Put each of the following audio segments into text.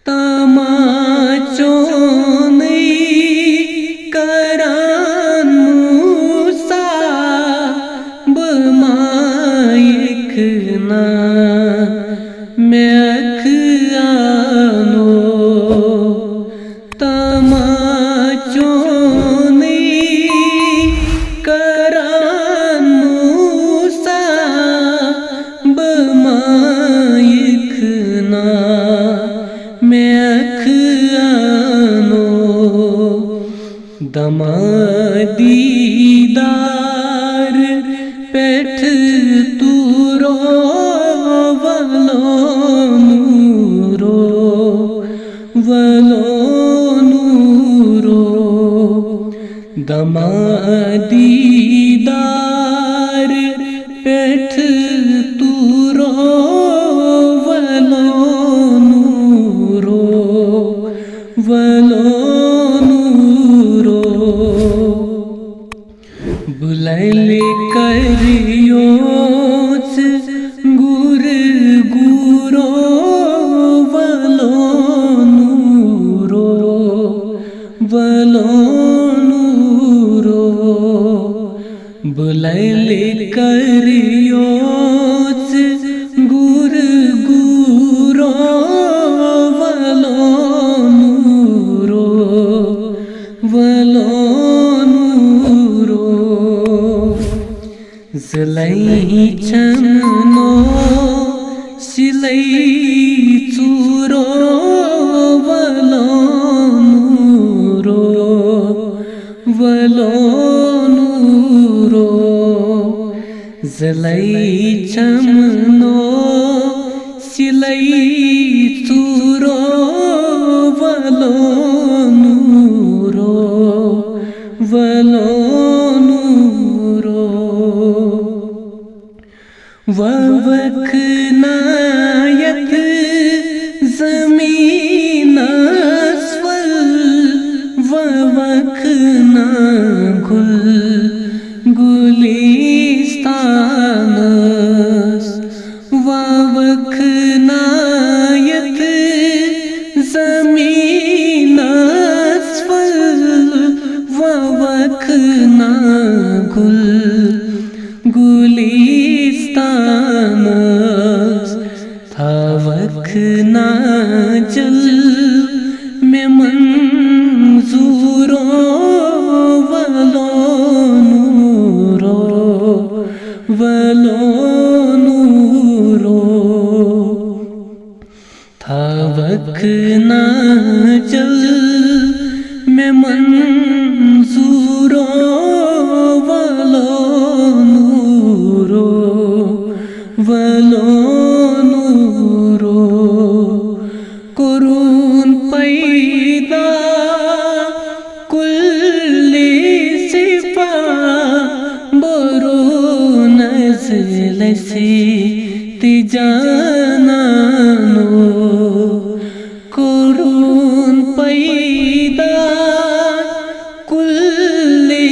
तमाचों नहीं करान मूसा बमाइक ना मैं अखियानो तमाचों नहीं करान मूसा बमाइक ना मैं अखियानो दमादीदार पैठ तूरो वलो नूरो दमादीदार पैठ तूरो वलो नूरो बुलैल करियोच गुर गुरो वलो नूरो बुलैल करियोच गुर गुरो वलो नूरो ज़लई चमनो सिलई चूरो वलो नूरो ज़लई चमनो सिलई चूरो वलो नूरो ववक नायक ज़मीन अस्वल ववक ना गुल गुलिस्तानस ववक नायक ज़मीन अस्वल ववक ना गुल गुलिस्तानस था वक ना जल में मंजूरो वलो नूरो था वक ना जल में मंजूरो वलो नूरो कुरून पैदा कुल्ली सिफा बरो नज़ल से तिजानानो कुरून पैदा कुल्ली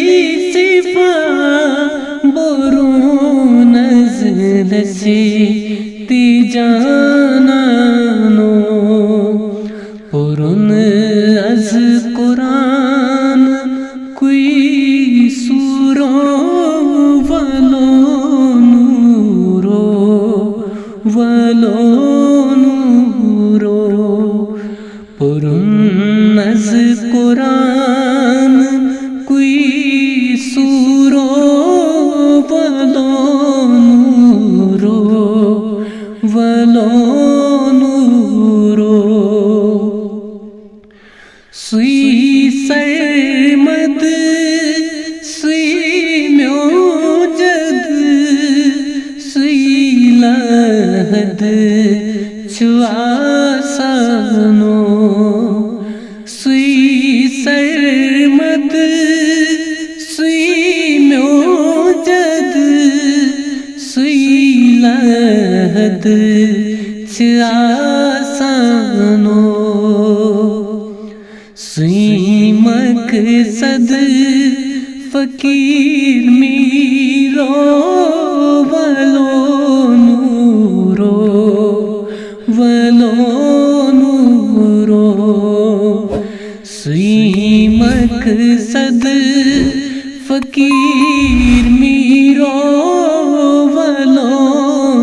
सिफा बरो नज़ल से तिजानानो पुरुन अज कुरान कोई सूरो वलो नूरो पुरुन अज कुरान कोई सूरो वलो नूरो सुई सरमद सुई म्योजद सुई लहद चुआसानो सुई सरमद सुई म्योजद सुई लहद चुआसानो सुई मकसद फकीर मीरो वलो नूरो मकसद फकीर मीरो वलो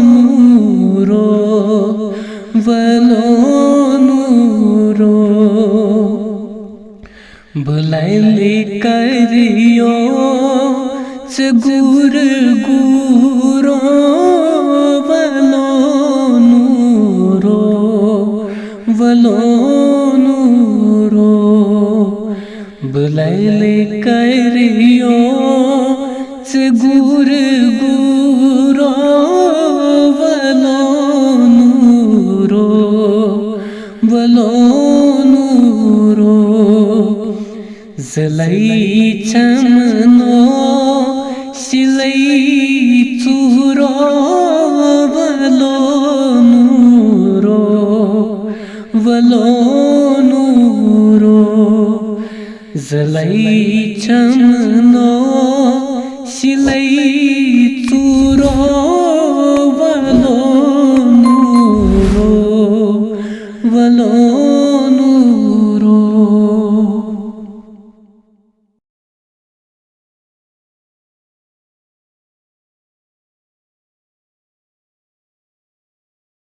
नूरो बुलाइले करियो गुर गुरो वलो नूरो बुलाइले करियो गुर गुरो वलो नूरो जलाई चमनो सिलाई चूरो वलो नूरो जलाई चमनो सिलाई